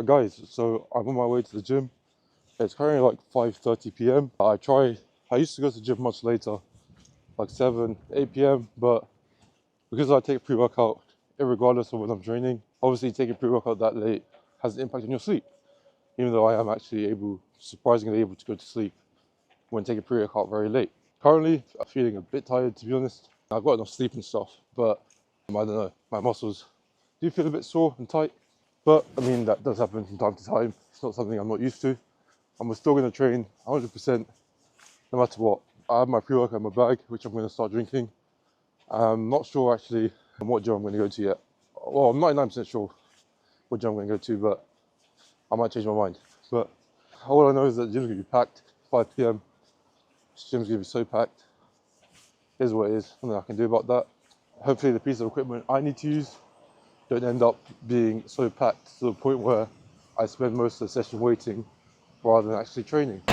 Guys, so I'm on my way to the gym. It's currently like 5:30 p.m. I used to go to the gym much later, like 7, 8 p.m. But because I take pre-workout, regardless of when I'm training, obviously taking pre-workout that late has an impact on your sleep. Even though I am actually surprisingly able to go to sleep when taking pre-workout very late. Currently, I'm feeling a bit tired, to be honest. I've got enough sleep and stuff, but I don't know, my muscles do feel a bit sore and tight. But I mean, that does happen from time to time. It's not something I'm not used to. I'm still going to train 100% no matter what. I have my pre-workout in my bag, which I'm going to start drinking. I'm not sure actually what gym I'm going to go to yet. Well, I'm 99% sure what gym I'm going to go to, but I might change my mind. But all I know is that the gym's going to be packed, 5 p.m. This gym's going to be so packed. Here's what it is, nothing I can do about that. Hopefully the piece of equipment I need to use don't end up being so packed to the point where I spend most of the session waiting rather than actually training.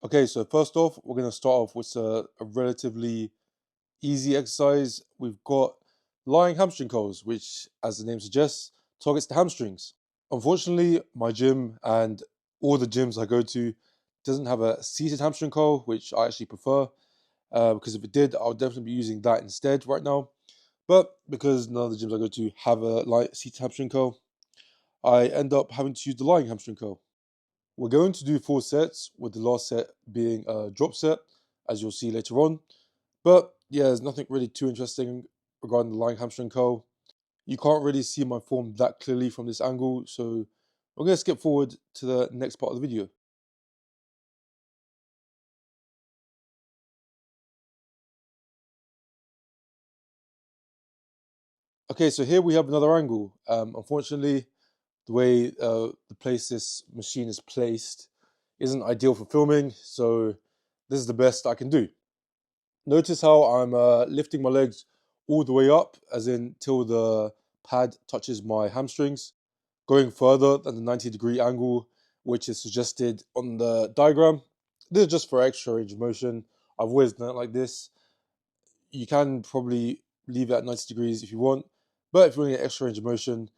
Okay, so first off, we're going to start off with a relatively easy exercise. We've got lying hamstring curls, which, as the name suggests, targets the hamstrings. Unfortunately, my gym and all the gyms I go to doesn't have a seated hamstring curl, which I actually prefer, because if it did, I would definitely be using that instead right now. But because none of the gyms I go to have a seated hamstring curl, I end up having to use the lying hamstring curl. We're going to do 4 sets, with the last set being a drop set, as you'll see later on. But yeah, there's nothing really too interesting regarding the lying hamstring curl. You can't really see my form that clearly from this angle, so I'm going to skip forward to the next part of the video. Okay, so here we have another angle. Unfortunately, the way the place this machine is placed isn't ideal for filming, so this is the best I can do. Notice how I'm lifting my legs all the way up, as in till the pad touches my hamstrings, going further than the 90-degree angle, which is suggested on the diagram. This is just for extra range of motion. I've always done it like this. You can probably leave it at 90 degrees if you want, but if you want to get extra range of motion,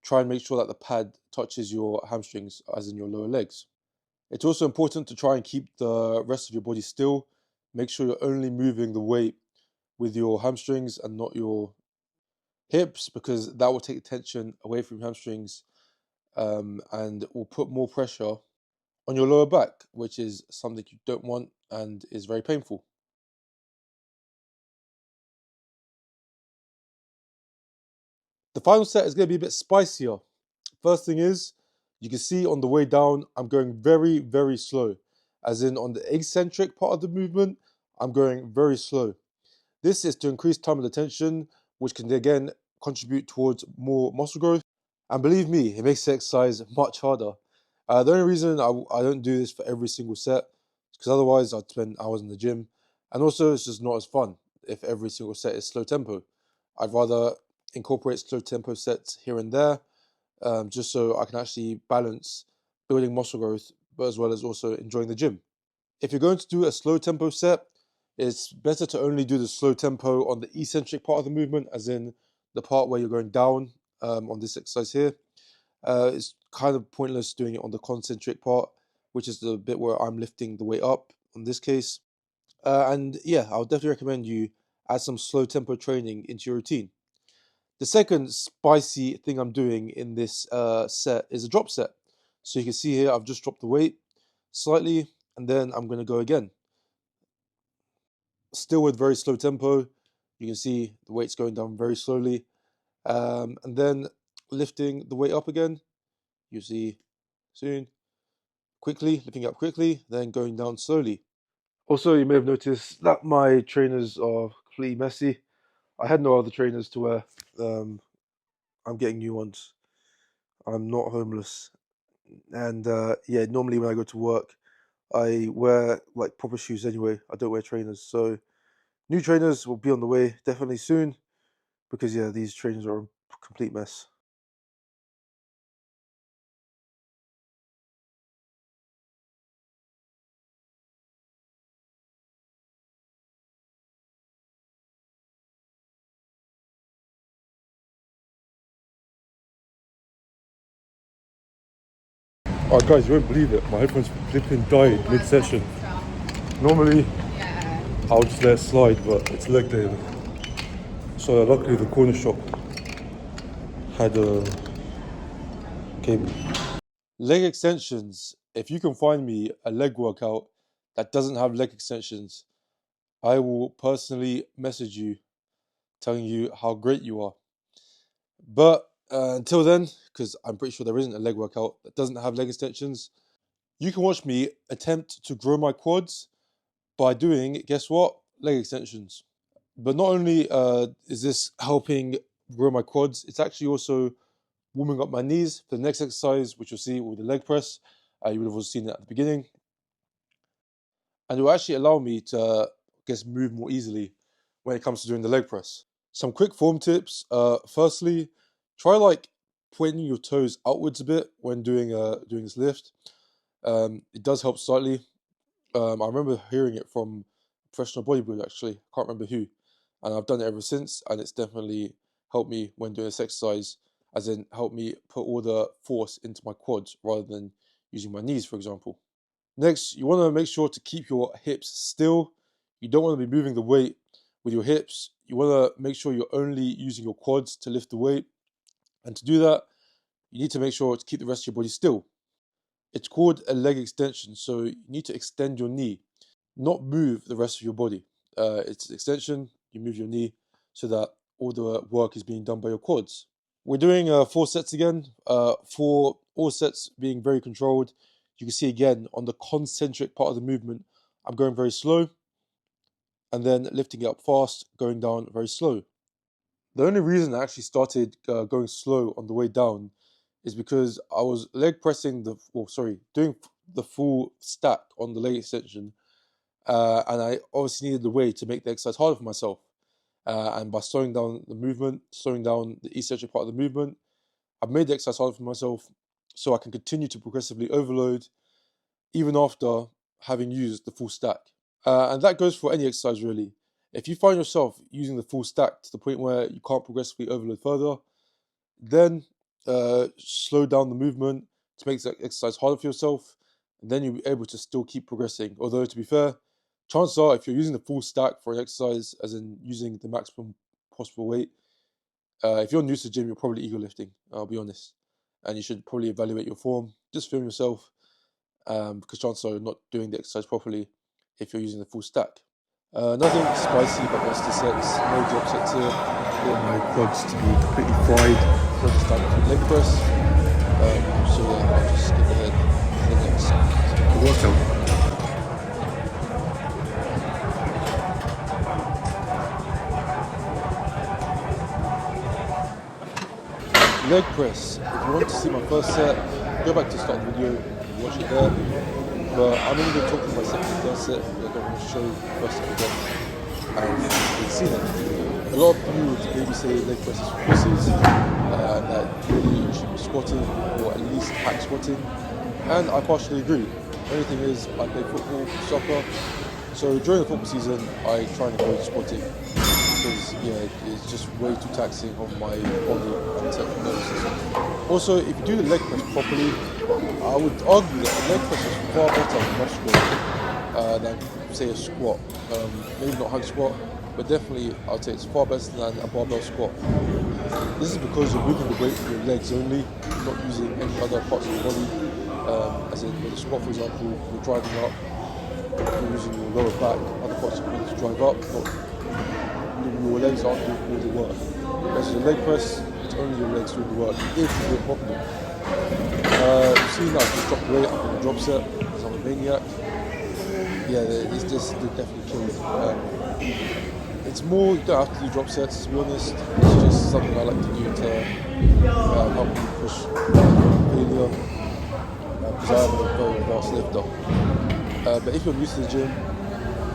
try and make sure that the pad touches your hamstrings, as in your lower legs. It's also important to try and keep the rest of your body still. Make sure you're only moving the weight with your hamstrings and not your hips, because that will take tension away from your hamstrings, and will put more pressure on your lower back, which is something you don't want and is very painful. The final set is going to be a bit spicier. First thing is, you can see on the way down, I'm going very, very slow. As in on the eccentric part of the movement, I'm going very slow. This is to increase time of attention, which can again contribute towards more muscle growth. And believe me, it makes the exercise much harder. The only reason I don't do this for every single set is because otherwise I'd spend hours in the gym. And also, it's just not as fun if every single set is slow tempo. I'd rather incorporate slow tempo sets here and there, just so I can actually balance building muscle growth, but as well as also enjoying the gym. If you're going to do a slow tempo set, it's better to only do the slow tempo on the eccentric part of the movement, as in the part where you're going down on this exercise here. It's kind of pointless doing it on the concentric part, which is the bit where I'm lifting the weight up in this case. And yeah, I would definitely recommend you add some slow tempo training into your routine. The second spicy thing I'm doing in this set is a drop set. So you can see here, I've just dropped the weight slightly, and then I'm going to go again. Still with very slow tempo. You can see the weight's going down very slowly. And then lifting the weight up again. You see soon, quickly, lifting up quickly, then going down slowly. Also, you may have noticed that my trainers are completely messy. I had no other trainers to wear. I'm getting new ones. I'm not homeless. And yeah, normally when I go to work, I wear like proper shoes anyway. I don't wear trainers. So new trainers will be on the way definitely soon, because yeah, these trainers are a complete mess. Alright guys, you won't believe it, my headphones flipping died mid-session. Normally, I'll just let it slide, but it's leg day. So luckily the corner shop had a cable. Leg extensions. If you can find me a leg workout that doesn't have leg extensions, I will personally message you telling you how great you are. But until then, because I'm pretty sure there isn't a leg workout that doesn't have leg extensions, you can watch me attempt to grow my quads by doing, guess what? Leg extensions. But not only is this helping grow my quads, it's actually also warming up my knees for the next exercise, which you'll see with the leg press. You would have also seen it at the beginning. And it will actually allow me to, move more easily when it comes to doing the leg press. Some quick form tips. Firstly, try pointing your toes outwards a bit when doing this lift. It does help slightly. I remember hearing it from a professional bodybuilder actually. Can't remember who, and I've done it ever since, and it's definitely helped me when doing this exercise. As in, helped me put all the force into my quads rather than using my knees, for example. Next, you want to make sure to keep your hips still. You don't want to be moving the weight with your hips. You want to make sure you're only using your quads to lift the weight. And to do that, you need to make sure to keep the rest of your body still. It's called a leg extension, so you need to extend your knee, not move the rest of your body. It's an extension, you move your knee so that all the work is being done by your quads. We're doing 4 sets again, for all sets being very controlled. You can see again on the concentric part of the movement, I'm going very slow, and then lifting it up fast, going down very slow. The only reason I actually started going slow on the way down is because I was leg pressing doing the full stack on the leg extension, and I obviously needed the way to make the exercise harder for myself. And by slowing down the movement, slowing down the eccentric part of the movement, I've made the exercise harder for myself so I can continue to progressively overload even after having used the full stack. And that goes for any exercise really. If you find yourself using the full stack to the point where you can't progressively overload further, then slow down the movement to make the exercise harder for yourself, and then you'll be able to still keep progressing. Although, to be fair, chances are if you're using the full stack for an exercise, as in using the maximum possible weight, if you're new to the gym, you're probably ego lifting, I'll be honest. And you should probably evaluate your form, just film yourself, because chances are you're not doing the exercise properly if you're using the full stack. Nothing spicy but the rest of the sets, no drop sets here. I want my quads to be completely fried for the standard leg press. So yeah, I'll just skip ahead to the next workout. Leg press. If you want to see my first set, go back to the start of the video and watch it there. But I'm only going to talk about my second and third set. I don't want to show the first set again. And you can see that. A lot of people would maybe say leg press is for pussies, and that really you should be squatting or at least hack squatting. And I partially agree. The only thing is, I play football, soccer, so during the football season, I try and avoid squatting because it's just way too taxing on my body and central nervous system. Also, if you do the leg press properly, I would argue that the leg press is far better muscular than say a squat. Maybe not hug squat, but definitely I'd say it's far better than a barbell squat. This is because you're moving the weight with your legs only, not using any other parts of your body. As in with a squat, for example, you're driving up, you're using your lower back, other parts of your body to drive up, but your legs aren't doing all the work. Whereas your leg press, it's only your legs doing the work if you do it properly. You see now, I just dropped weight up in the drop set because I'm a maniac. Yeah, this definitely killed. It's more, you don't have to do drop sets, to be honest. It's just something I like to do to help me push failure, because I am a very fast lifter. But if you're new to the gym,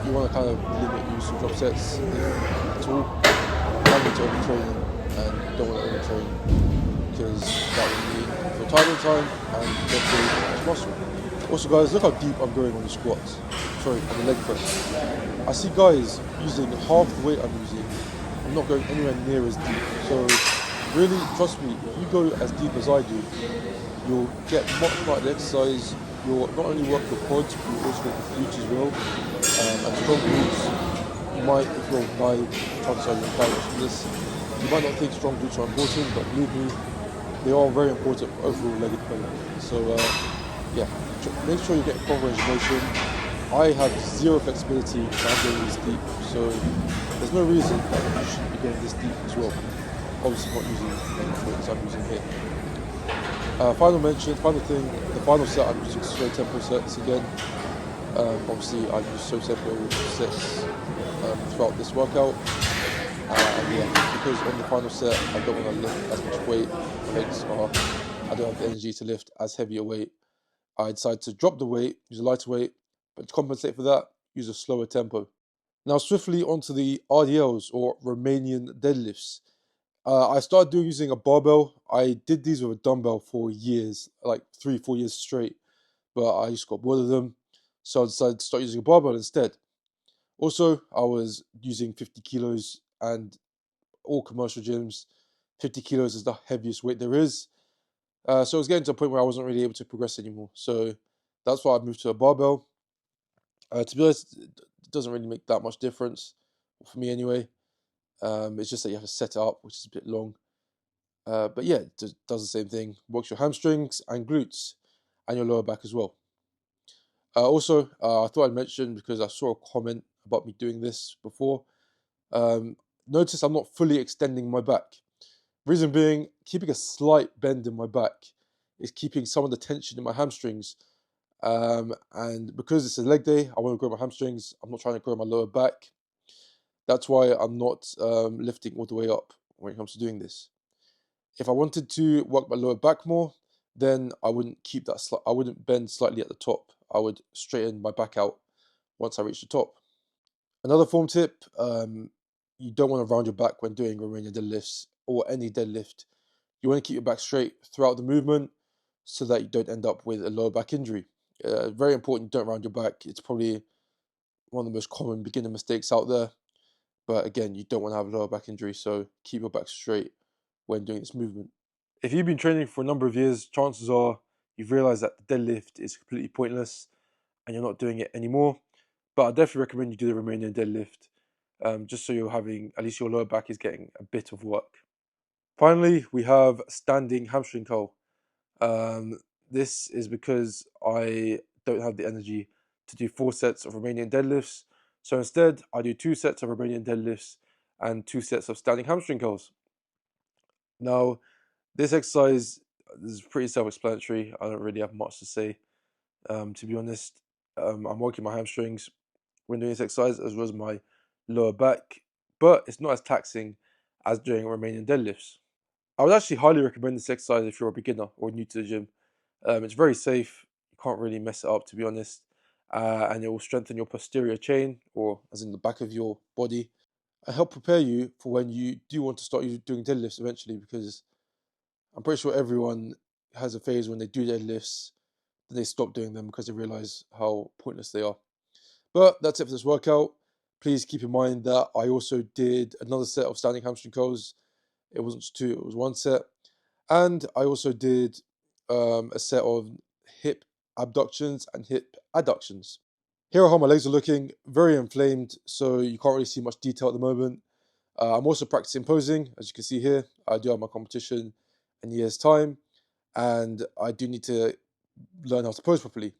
you want to kind of limit use of drop sets if at all. You need to overtrain and don't want to overtrain because that will mean you're tired all the time and don't build much muscle. Also guys, look how deep I'm going on the squats. Sorry, on the leg press. I see guys using half the weight I'm using. I'm not going anywhere near as deep. So Really, trust me, if you go as deep as I do, you'll get much more out of the exercise. You'll not only work your quads, but you'll also work your glutes as well. And strong glutes, you might, if you're a guy, chances are you're a guy watching this, you might not think strong glutes are important, but believe me, they are very important for overall leg development. So yeah, make sure you get proper range of motion. I have zero flexibility when I'm going this deep, so there's no reason that you shouldn't be going this deep as well. Obviously not using the weights I'm using here. Final thing, the final set I'm using slow tempo sets again. Obviously I use slow tempo sets throughout this workout. And yeah, because on the final set I don't want to lift as much weight, my legs are, I don't have the energy to lift as heavy a weight. I decided to drop the weight, use a lighter weight, but to compensate for that, use a slower tempo. Now swiftly onto the RDLs, or Romanian deadlifts. I started using a barbell. I did these with a dumbbell for years, like 3-4 years straight, but I just got bored of them, so I decided to start using a barbell instead. Also, I was using 50 kilos, and all commercial gyms, 50 kilos is the heaviest weight there is. So I was getting to a point where I wasn't really able to progress anymore. So that's why I moved to a barbell. To be honest, it doesn't really make that much difference for me anyway. It's just that you have to set it up, which is a bit long. But yeah, it does the same thing. Works your hamstrings and glutes and your lower back as well. Also, I thought I'd mention, because I saw a comment about me doing this before. Notice I'm not fully extending my back. Reason being, keeping a slight bend in my back is keeping some of the tension in my hamstrings. And because it's a leg day, I want to grow my hamstrings. I'm not trying to grow my lower back. That's why I'm not lifting all the way up when it comes to doing this. If I wanted to work my lower back more, then I wouldn't keep that. I wouldn't bend slightly at the top. I would straighten my back out once I reach the top. Another form tip: you don't want to round your back when doing Romanian deadlifts or any deadlift. You want to keep your back straight throughout the movement so that you don't end up with a lower back injury. Very important, don't round your back. It's probably one of the most common beginner mistakes out there. But again, you don't want to have a lower back injury, so keep your back straight when doing this movement. If you've been training for a number of years, chances are you've realized that the deadlift is completely pointless and you're not doing it anymore. But I definitely recommend you do the Romanian deadlift, just so you're having, at least your lower back is getting a bit of work. Finally, we have standing hamstring curl. This is because I don't have the energy to do 4 sets of Romanian deadlifts. So instead, I do 2 sets of Romanian deadlifts and 2 sets of standing hamstring curls. Now, this exercise is pretty self-explanatory. I don't really have much to say, to be honest. I'm working my hamstrings when doing this exercise, as well as my lower back, but it's not as taxing as doing Romanian deadlifts. I would actually highly recommend this exercise if you're a beginner or new to the gym. It's very safe. You can't really mess it up, to be honest. And it will strengthen your posterior chain, or as in the back of your body, and help prepare you for when you do want to start doing deadlifts eventually, because I'm pretty sure everyone has a phase when they do deadlifts, then they stop doing them because they realize how pointless they are. But that's it for this workout. Please keep in mind that I also did another set of standing hamstring curls. It wasn't just 2, it was 1 set. And I also did a set of hip abductions and hip adductions. Here are how my legs are looking. Very inflamed, so you can't really see much detail at the moment. I'm also practicing posing, as you can see here. I do have my competition in a year's time, and I do need to learn how to pose properly.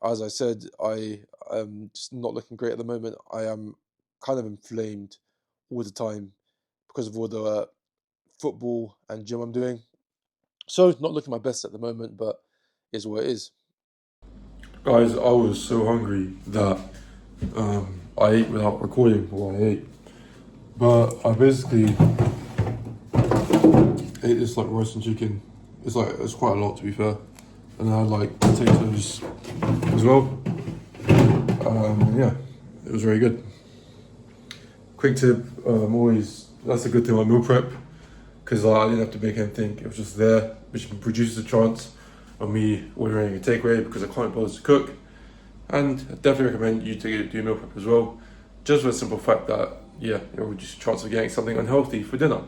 As I said, I am just not looking great at the moment. I am kind of inflamed all the time because of all the football and gym I'm doing. So not looking my best at the moment, but is what it is. Guys, I was so hungry that I ate without recording what I ate. But I basically ate this like roast and chicken. It's quite a lot, to be fair. And I had like potatoes as well. Yeah, it was very good. Quick tip, that's a good thing about meal prep, because I didn't have to make anything. It was just there, which reduces the chance of me ordering a takeaway because I can't bother to cook. And I definitely recommend you to do meal prep as well, just for the simple fact that, yeah, it'll reduce the chance of getting something unhealthy for dinner.